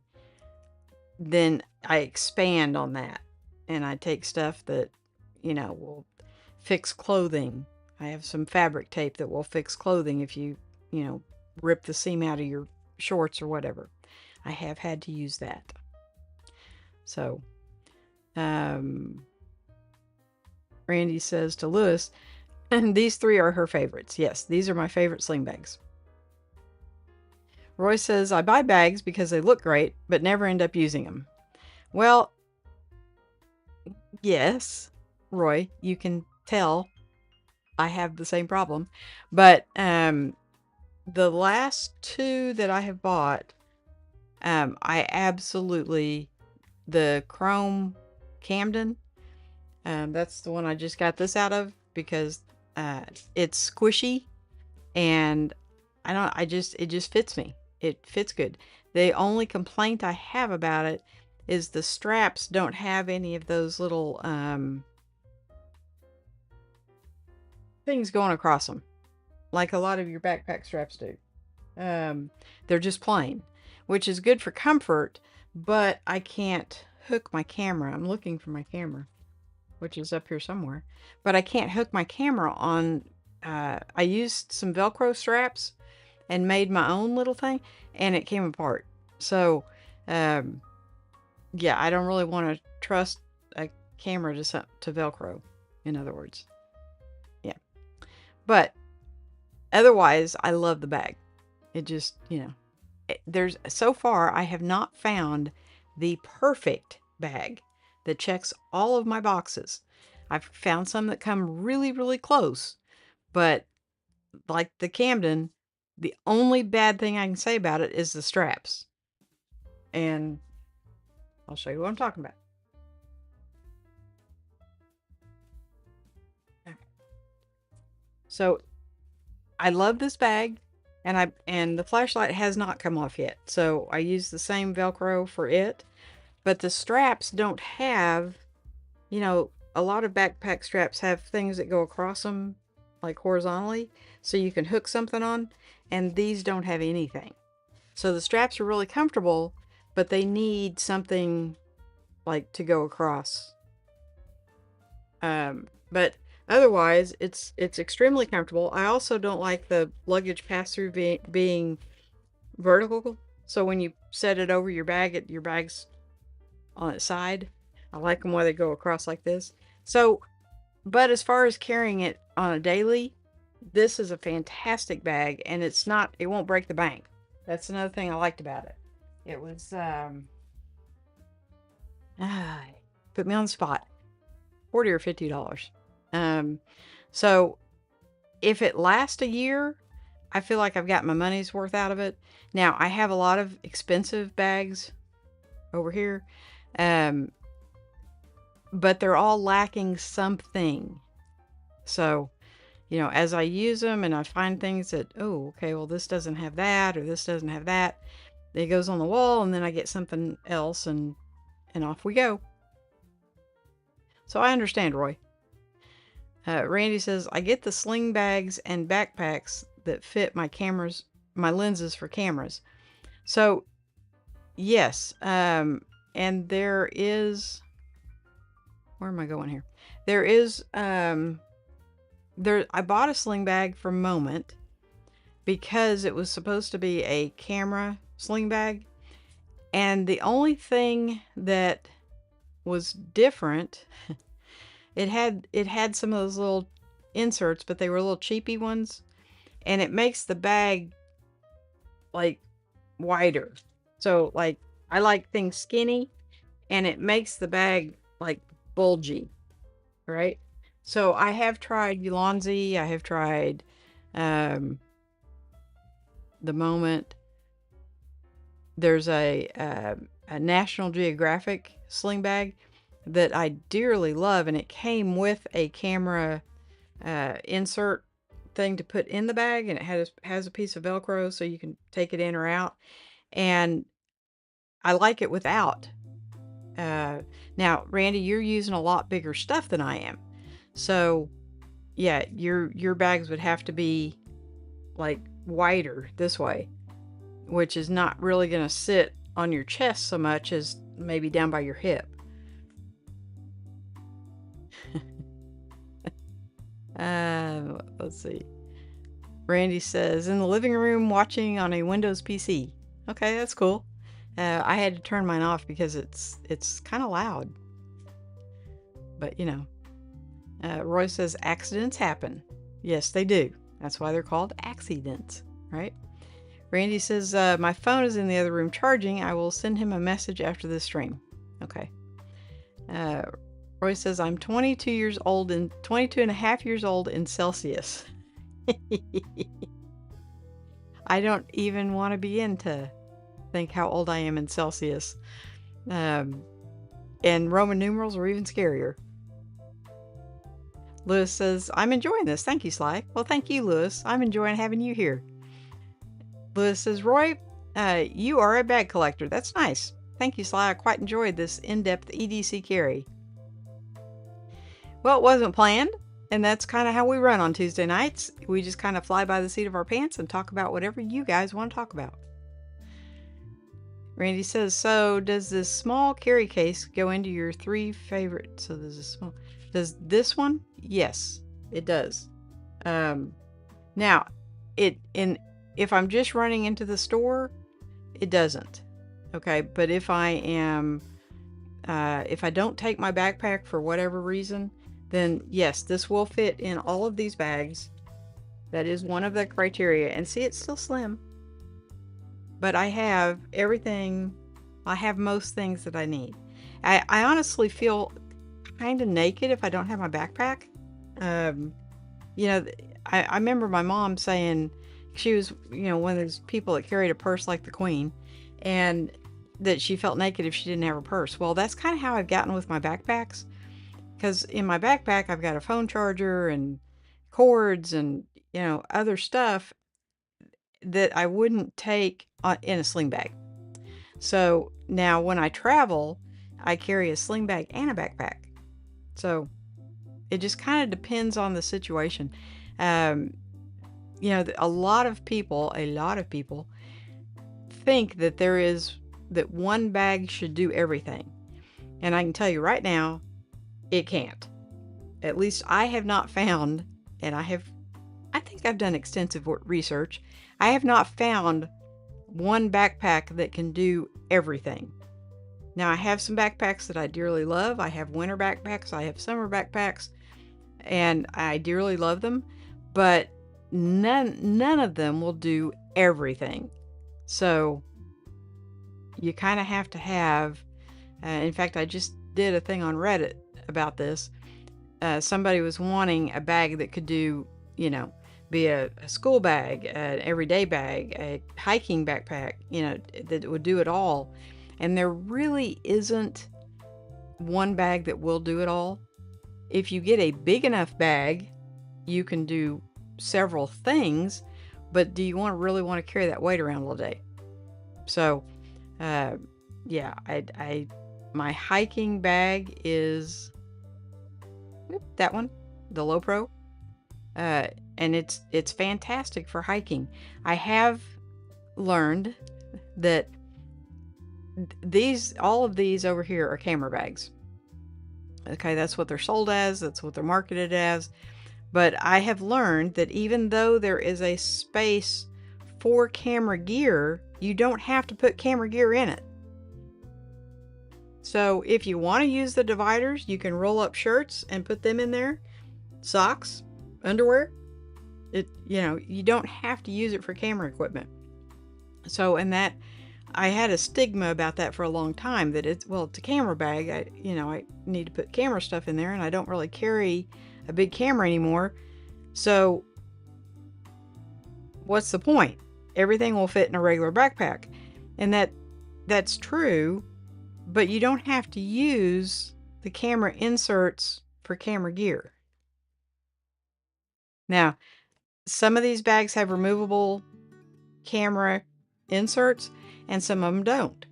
then I expand on that and I take stuff that, you know, will fix clothing. I have some fabric tape that will fix clothing if you know, rip the seam out of your shorts or whatever. I have had to use that. So, Randy says to Lewis, and these three are her favorites. Yes, these are my favorite sling bags. Roy says, I buy bags because they look great, but never end up using them. Well, yes, Roy, you can tell I have the same problem. But the last two that I have bought, I absolutely, the Chrome Camden, that's the one I just got this out of because it's squishy and it just fits me. It fits good. The only complaint I have about it is the straps don't have any of those little things going across them like a lot of your backpack straps do. They're just plain, which is good for comfort, but I can't hook my camera. I'm looking for my camera, which is up here somewhere, but I can't hook my camera on. I used some Velcro straps and made my own little thing, and it came apart. So, yeah, I don't really want to trust a camera to Velcro, in other words. Yeah. But otherwise, I love the bag. It just, you know, so far I have not found the perfect bag that checks all of my boxes. I've found some that come really, really close, but like the Camden, the only bad thing I can say about it is the straps. And I'll show you what I'm talking about. Okay. So I love this bag. and the flashlight has not come off yet. So I use the same Velcro for it, but the straps don't have, you know, a lot of backpack straps have things that go across them like horizontally so you can hook something on, and these don't have anything. So the straps are really comfortable, but they need something like to go across. But otherwise, it's extremely comfortable. I also don't like the luggage pass-through being vertical. So when you set it over your bag, your bag's on its side. I like them where they go across like this. So, but as far as carrying it on a daily, this is a fantastic bag, and it won't break the bank. That's another thing I liked about it. It was, ah, put me on the spot. $40 or $50. So if it lasts a year, I feel like I've got my money's worth out of it. Now, I have a lot of expensive bags over here, but they're all lacking something. So, you know, as I use them and I find things that, oh, okay, well, this doesn't have that, or this doesn't have that, it goes on the wall, and then I get something else, and off we go. So I understand, Roy. Randy says, I get the sling bags and backpacks that fit my lenses for cameras. So, yes. And there is, where am I going here? There is, I bought a sling bag for Moment because it was supposed to be a camera sling bag. And the only thing that was different, it had some of those little inserts, but they were little cheapy ones, and it makes the bag like wider. So like I like things skinny, and it makes the bag like bulgy, right? So I have tried Ulanzi, I have tried the Moment. There's a National Geographic sling bag that I dearly love, and it came with a camera insert thing to put in the bag, and it has a piece of Velcro so you can take it in or out, and I like it without. Now, Randy, you're using a lot bigger stuff than I am, so yeah, your bags would have to be like wider this way, which is not really going to sit on your chest so much as maybe down by your hip. Let's see. Randy says, in the living room watching on a Windows PC. Okay, that's cool. I had to turn mine off because it's kind of loud. But, you know. Roy says, accidents happen. Yes, they do. That's why they're called accidents, right? Randy says, my phone is in the other room charging. I will send him a message after this stream. Okay. Roy says, I'm 22 years old and 22 and a half years old in Celsius. I don't even want to begin to think how old I am in Celsius. And Roman numerals are even scarier. Lewis says, I'm enjoying this. Thank you, Sly. Well, thank you, Lewis. I'm enjoying having you here. Lewis says, Roy, you are a bag collector. That's nice. Thank you, Sly. I quite enjoyed this in-depth EDC carry. Well, it wasn't planned, and that's kind of how we run on Tuesday nights. We just kind of fly by the seat of our pants and talk about whatever you guys want to talk about. Randy says, so does this small carry case go into your 3 favorite? So there's a small... Does this one? Yes, it does. Now, if I'm just running into the store, it doesn't. Okay, but if I don't take my backpack for whatever reason, then yes, this will fit in all of these bags. That is one of the criteria. And see, it's still slim. But I have everything. I have most things that I need. I honestly feel kind of naked if I don't have my backpack. You know, I remember my mom saying she was, you know, one of those people that carried a purse like the Queen, and that she felt naked if she didn't have her purse. Well, that's kind of how I've gotten with my backpacks, because in my backpack I've got a phone charger and cords and, you know, other stuff that I wouldn't take in a sling bag. So now when I travel, I carry a sling bag and a backpack. So it just kind of depends on the situation. Um, a lot of people think that that one bag should do everything. And I can tell you right now, it can't. At least I have not found, and I think I've done extensive research. I have not found one backpack that can do everything. Now, I have some backpacks that I dearly love. I have winter backpacks, I have summer backpacks, and I dearly love them, but none of them will do everything. So you kind of have to have, in fact, I just did a thing on Reddit about this. Somebody was wanting a bag that could do, be a school bag, an everyday bag, a hiking backpack, that would do it all. And there really isn't one bag that will do it all. If you get a big enough bag, you can do several things, but do you really want to carry that weight around all day? So, yeah, my hiking bag is that one, the Low Pro, and it's fantastic for hiking. I have learned that all of these over here are camera bags. Okay, that's what they're sold as, that's what they're marketed as. But I have learned that even though there is a space for camera gear, you don't have to put camera gear in it. So if you want to use the dividers, you can roll up shirts and put them in there, socks, underwear. You don't have to use it for camera equipment. So, and that, I had a stigma about that for a long time, that it's a camera bag. I need to put camera stuff in there, and I don't really carry a big camera anymore. So what's the point? Everything will fit in a regular backpack. And that's true, but you don't have to use the camera inserts for camera gear. Now, some of these bags have removable camera inserts and some of them don't.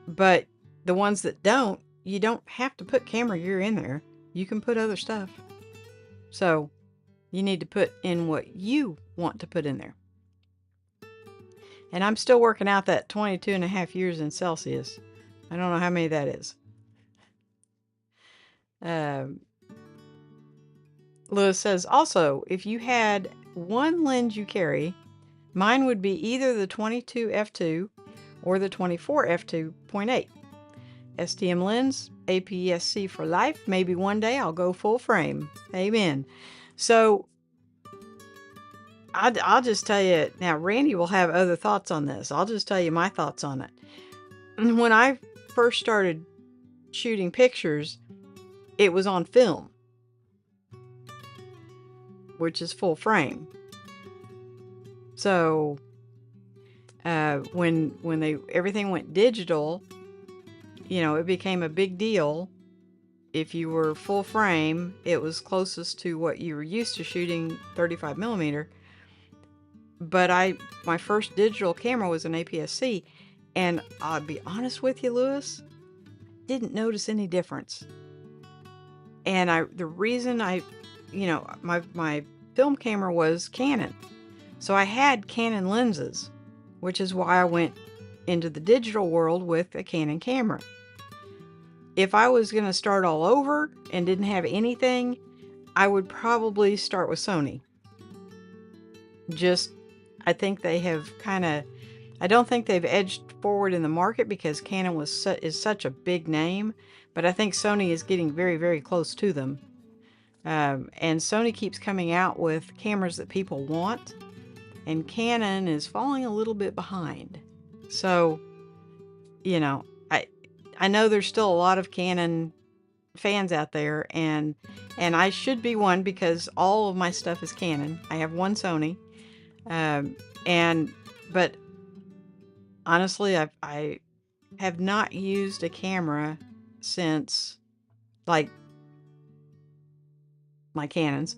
But the ones that don't, you don't have to put camera gear in there. You can put other stuff. So you need to put in what you want to put in there. And I'm still working out that 22.5 years in Celsius. I don't know how many that is. Lewis says, also, if you had one lens you carry, mine would be either the 22 f2 or the 24 f2.8. STM lens, APS-C for life. Maybe one day I'll go full frame. Amen. So I'll just tell you, now Randy will have other thoughts on this. I'll just tell you my thoughts on it. When I first started shooting pictures, it was on film, which is full frame. So when everything went digital, it became a big deal. If you were full frame, it was closest to what you were used to shooting, 35 millimeter. But my first digital camera was an APS-C, and I'll be honest with you, Lewis, didn't notice any difference. And the reason my film camera was Canon. So I had Canon lenses, which is why I went into the digital world with a Canon camera. If I was going to start all over and didn't have anything, I would probably start with Sony. I think they have I don't think they've edged forward in the market because Canon is such a big name, but I think Sony is getting very, very close to them. And Sony keeps coming out with cameras that people want, and Canon is falling a little bit behind. So, I know there's still a lot of Canon fans out there, and I should be one because all of my stuff is Canon. I have one Sony, but honestly, I have not used a camera since, like, my Canons.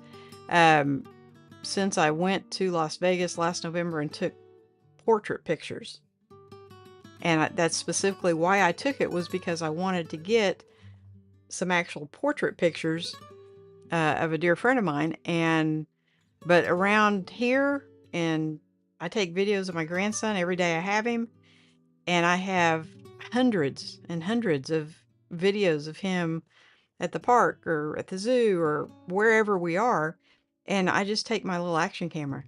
since I went to Las Vegas last November and took portrait pictures. And that's specifically why I took it, was because I wanted to get some actual portrait pictures of a dear friend of mine. But around here, and I take videos of my grandson every day I have him, and I have hundreds and hundreds of videos of him at the park or at the zoo or wherever we are, and I just take my little action camera.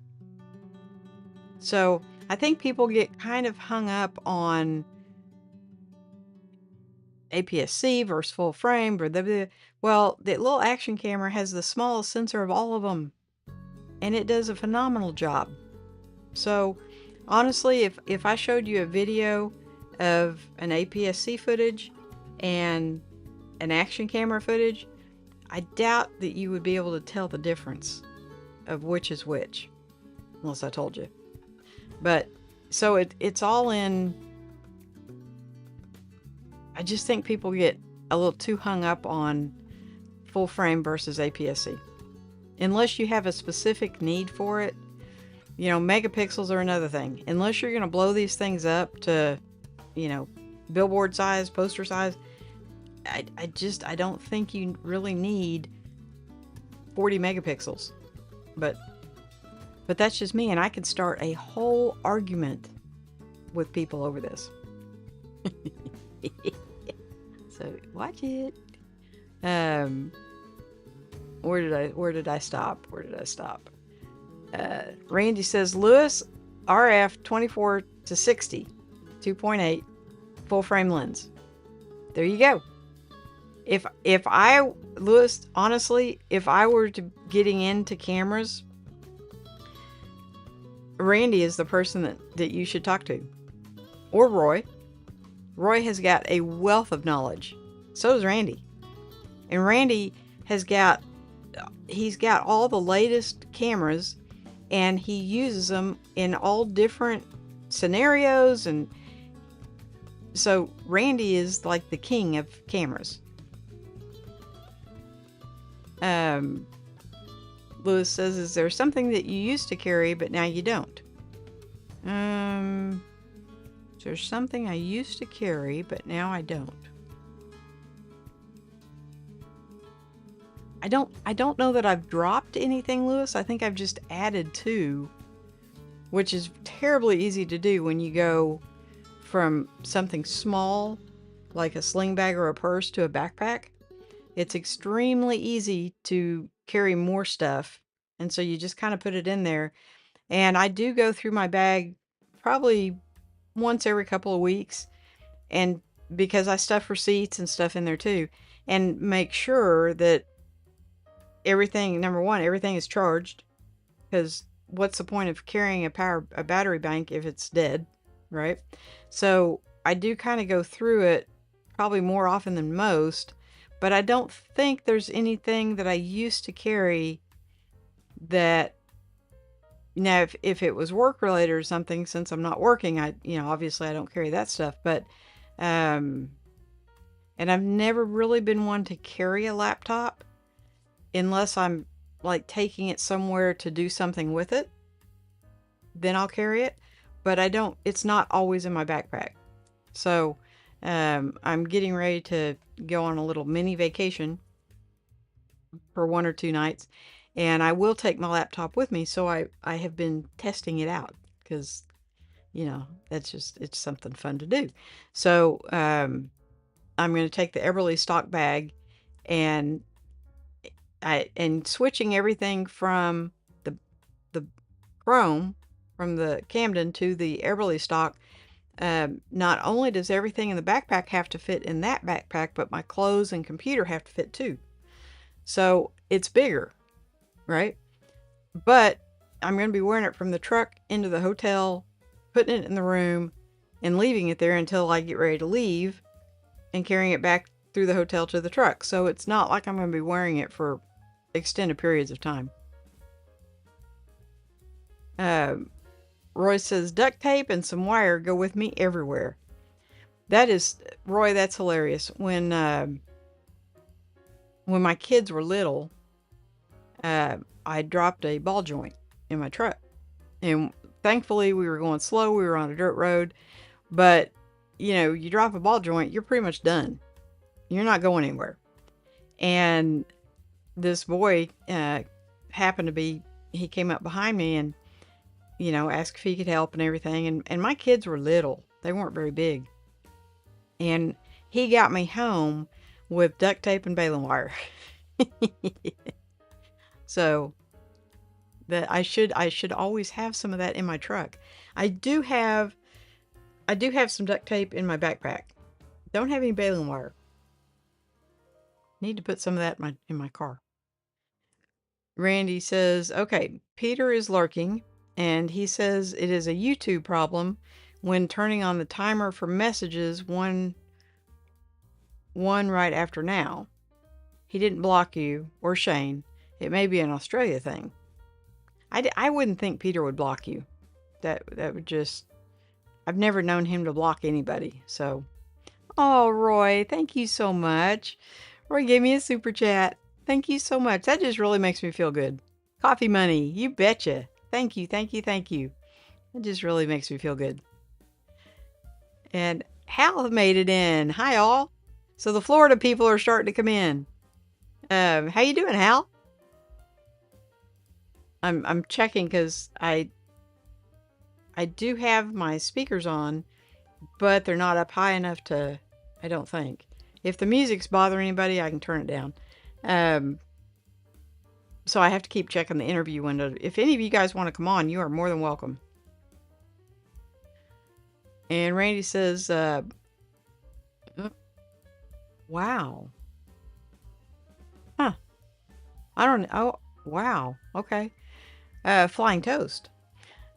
So I think people get kind of hung up on APS-C versus full frame, well, the little action camera has the smallest sensor of all of them, and it does a phenomenal job. So honestly, if I showed you a video of an APS-C footage and an action camera footage, I doubt that you would be able to tell the difference of which is which, unless I told you. But so it's all in. I just think people get a little too hung up on full frame versus APS-C. Unless you have a specific need for it. You know, megapixels are another thing. Unless you're going to blow these things up to, you know, billboard size, poster size, I don't think you really need 40 megapixels. But that's just me, and I could start a whole argument with people over this. So watch it. Where did I stop? Randy says Lewis RF 24 to 60 2.8 full frame lens. There you go. Lewis, honestly, if I were to getting into cameras, Randy is the person that you should talk to. Or Roy. Roy has got a wealth of knowledge. So does Randy. And Randy he's got all the latest cameras, and he uses them in all different scenarios. And so Randy is like the king of cameras. Lewis says, is there something that you used to carry but now you don't? There's something I used to carry but now I don't. I don't know that I've dropped anything, Lewis. I think I've just added to, which is terribly easy to do when you go from something small like a sling bag or a purse to a backpack. It's extremely easy to carry more stuff, and so you just kind of put it in there. And I do go through my bag probably once every couple of weeks, and because I stuff receipts and stuff in there too, and make sure that number one, everything is charged, because what's the point of carrying a battery bank if it's dead, right? So I do kind of go through it probably more often than most, but I don't think there's anything that I used to carry that, if it was work related or something, since I'm not working, obviously I don't carry that stuff, but, and I've never really been one to carry a laptop unless I'm like taking it somewhere to do something with it, then I'll carry it, but it's not always in my backpack. So, I'm getting ready to go on a little mini vacation for 1 or 2 nights, and I will take my laptop with me. So I have been testing it out because, it's something fun to do. So, I'm going to take the Everly stock bag and switching everything from the Chrome, from the Camden to the Everly stock. Not only does everything in the backpack have to fit in that backpack, but my clothes and computer have to fit too. So it's bigger, right? But I'm going to be wearing it from the truck into the hotel, putting it in the room, and leaving it there until I get ready to leave, and carrying it back through the hotel to the truck. So it's not like I'm going to be wearing it for extended periods of time. Roy says duct tape and some wire go with me everywhere. Roy, that's hilarious. When my kids were little, I dropped a ball joint in my truck. And thankfully we were going slow. We were on a dirt road, but you drop a ball joint, you're pretty much done. You're not going anywhere. And this boy happened to be, he came up behind me and, asked if he could help and everything. And my kids were little. They weren't very big. And he got me home with duct tape and baling wire. So that I should always have some of that in my truck. I do have some duct tape in my backpack. Don't have any baling wire. Need to put some of that in my car. Randy says, okay, Peter is lurking, and he says it is a YouTube problem when turning on the timer for messages one right after now. He didn't block you or Shane. It may be an Australia thing. I wouldn't think Peter would block you. That would just... I've never known him to block anybody, so... Oh, Roy, thank you so much. Roy gave me a super chat. Thank you so much. That just really makes me feel good. Coffee money, you betcha. Thank you, thank you, thank you. It just really makes me feel good. And Hal made it in. Hi, all. So the Florida people are starting to come in. How you doing, Hal? I'm checking because I do have my speakers on, but they're not up high enough to, I don't think. If the music's bothering anybody, I can turn it down. So I have to keep checking the interview window. If any of you guys want to come on, you are more than welcome. And Randy says, wow. Huh. I don't know. Oh, wow. Okay. Flying Toast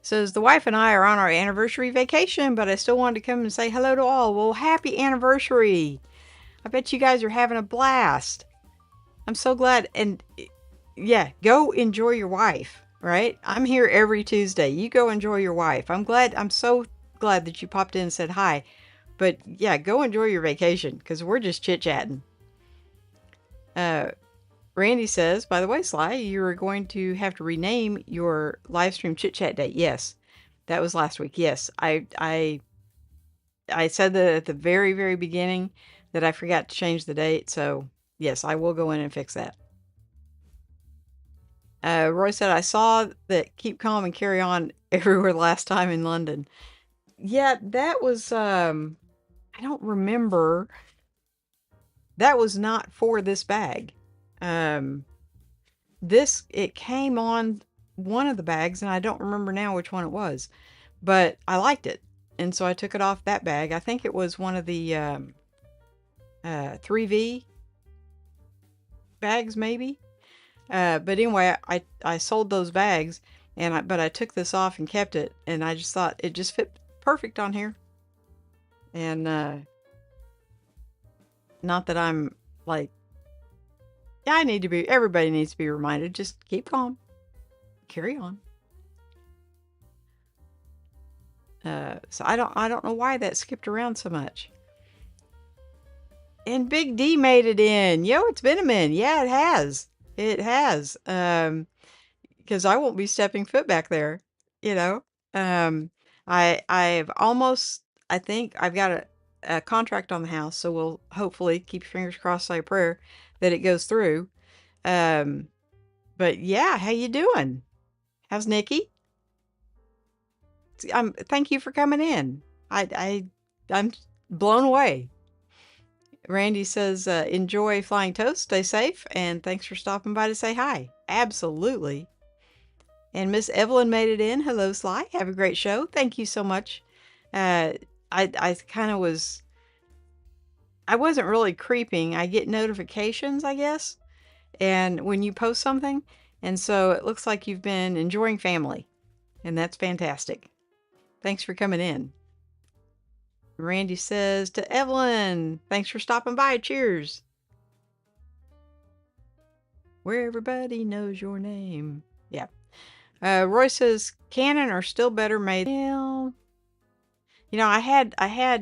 says, the wife and I are on our anniversary vacation, but I still wanted to come and say hello to all. Well, happy anniversary. I bet you guys are having a blast. I'm so glad. And yeah, go enjoy your wife, right? I'm here every Tuesday. You go enjoy your wife. I'm so glad that you popped in and said hi. But yeah, go enjoy your vacation because we're just chit-chatting. Randy says, by the way, Sly, you're going to have to rename your live stream chit-chat date. Yes, that was last week. Yes, I said that at the very, very beginning that I forgot to change the date. So yes, I will go in and fix that. Roy said, I saw that Keep Calm and Carry On everywhere last time in London. Yeah, that was, I don't remember. That was not for this bag. It came on one of the bags, and I don't remember now which one it was, but I liked it. And so I took it off that bag. I think it was one of the 3V bags, maybe. But anyway, I sold those bags, but I took this off and kept it, and I just thought it just fit perfect on here. And not that I'm like, yeah, everybody needs to be reminded, just keep calm, carry on. So I don't know why that skipped around so much. And Big D made it in. Yo, it's been a minute. Yeah, it has. It has. Because I won't be stepping foot back there, I've almost, I think I've got a contract on the house, so we'll hopefully keep your fingers crossed, say a prayer that it goes through. But yeah, how you doing? How's Nikki? Thank you for coming in. I'm blown away. Randy says, enjoy Flying Toast, stay safe, and thanks for stopping by to say hi. Absolutely. And Miss Evelyn made it in. Hello, Sly. Have a great show. Thank you so much. I kind of was... I wasn't really creeping. I get notifications, I guess, and when you post something, and so it looks like you've been enjoying family, and that's fantastic. Thanks for coming in. Randy says to Evelyn, thanks for stopping by. Cheers. Where everybody knows your name. Yeah. Roy says Canon are still better made. Well, I had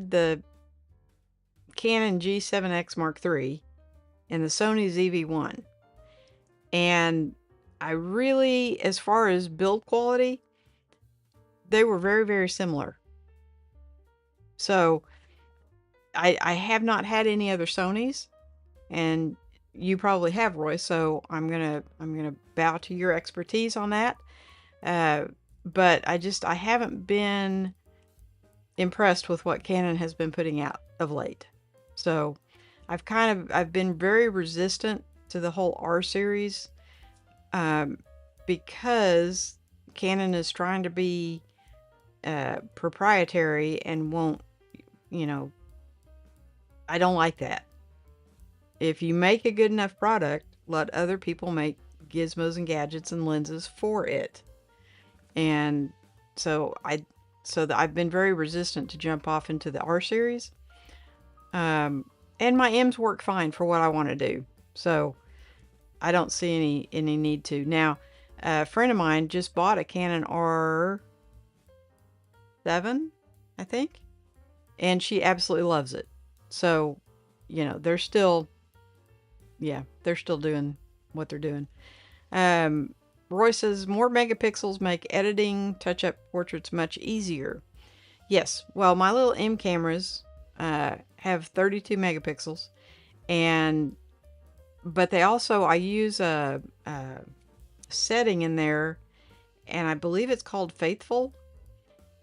the Canon G7X Mark III and the Sony ZV-1, and I really, as far as build quality, they were very, very similar. So I have not had any other Sonys, and you probably have, Roy. So I'm gonna bow to your expertise on that. Uh, but I haven't been impressed with what Canon has been putting out of late. So I've been very resistant to the whole R series, um, because Canon is trying to be proprietary and won't, you know, I don't like that. If you make a good enough product, let other people make gizmos and gadgets and lenses for it. And so I've been very resistant to jump off into the R series. And my M's work fine for what I want to do. So I don't see any need to. Now, a friend of mine just bought a Canon R7, I think, and she absolutely loves it. So, they're still doing what they're doing. Roy says more megapixels make editing touch-up portraits much easier. Yes, well, my little M cameras have 32 megapixels, but they also, I use a setting in there, and I believe it's called Faithful,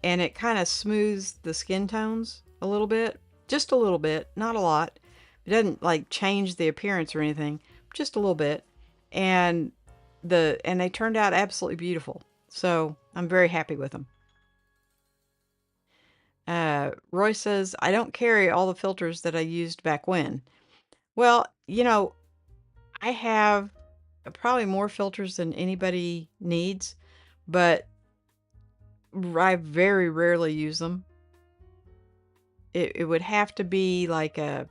and it kind of smooths the skin tones a little bit, just a little bit, not a lot. It doesn't like change the appearance or anything, just a little bit, and they turned out absolutely beautiful. So I'm very happy with them. Roy says, I don't carry all the filters that I used back when. Well, I have probably more filters than anybody needs, but I very rarely use them. It would have to be like I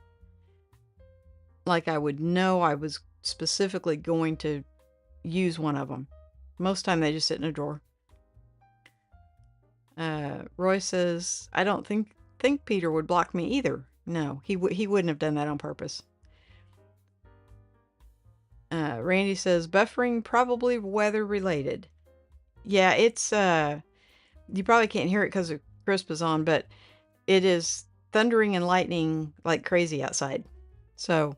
would know I was specifically going to use one of them. Most time they just sit in a drawer. Roy says, I don't think Peter would block me either. No, he wouldn't have done that on purpose. Randy says, buffering probably weather related. Yeah, it's you probably can't hear it because the crisp is on, but it is thundering and lightning like crazy outside. So,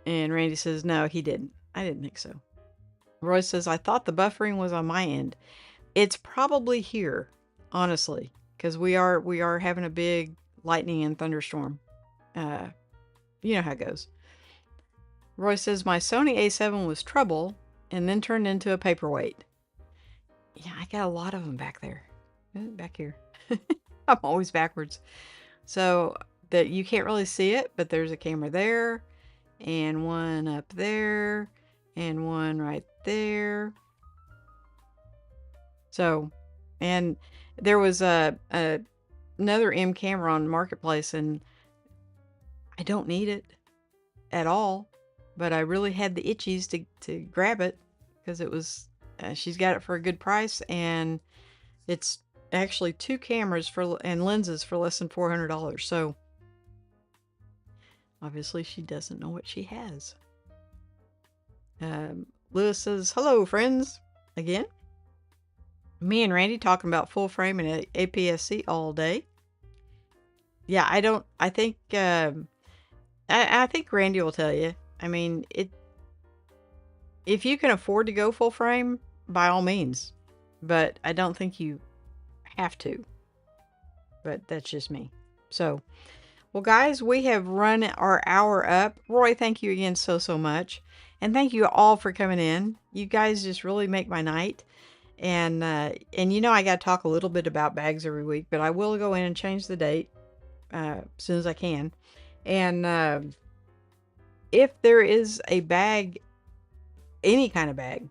and Randy says, no, he didn't. I didn't think so. Roy says, I thought the buffering was on my end. It's probably here, honestly, because we are having a big lightning and thunderstorm. You know how it goes. Roy says, my Sony A7 was trouble and then turned into a paperweight. Yeah, I got a lot of them back there. Back here. I'm always backwards. So that you can't really see it, but there's a camera there, and one up there, and one right there. So, and there was another M camera on Marketplace, and I don't need it at all, but I really had the itchies to grab it because it was she's got it for a good price, and it's actually 2 cameras and lenses for less than $400. So obviously she doesn't know what she has. Lewis says, hello friends again. Me and Randy talking about full frame and APS-C all day. Yeah, I think I think Randy will tell you. I mean, if you can afford to go full frame, by all means, but I don't think you have to. But that's just me. So, well guys, we have run our hour up. Roy, thank you again so much. And thank you all for coming in. You guys just really make my night. And I got to talk a little bit about bags every week, but I will go in and change the date as soon as I can. And if there is a bag, any kind of bag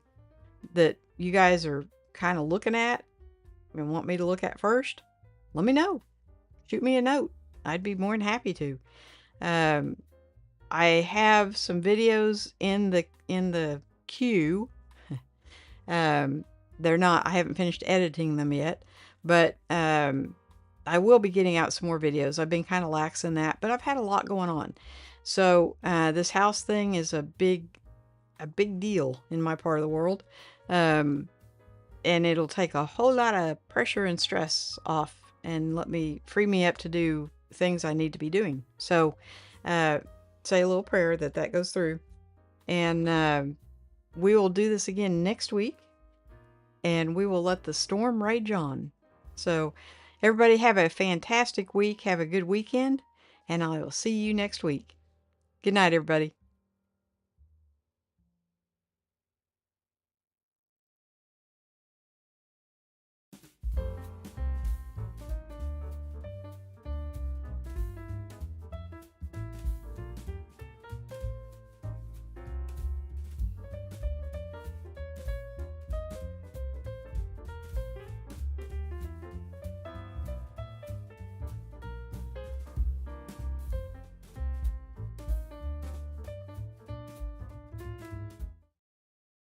that you guys are kind of looking at and want me to look at first, let me know. Shoot me a note. I'd be more than happy to. I have some videos in the queue. I haven't finished editing them yet, but I will be getting out some more videos. I've been kind of lax in that, but I've had a lot going on. So this house thing is a big a big deal in my part of the world. And it'll take a whole lot of pressure and stress off and let me free me up to do things I need to be doing. So, say a little prayer that goes through. And we will do this again next week. And we will let the storm rage on. So, everybody have a fantastic week. Have a good weekend. And I will see you next week. Good night, everybody.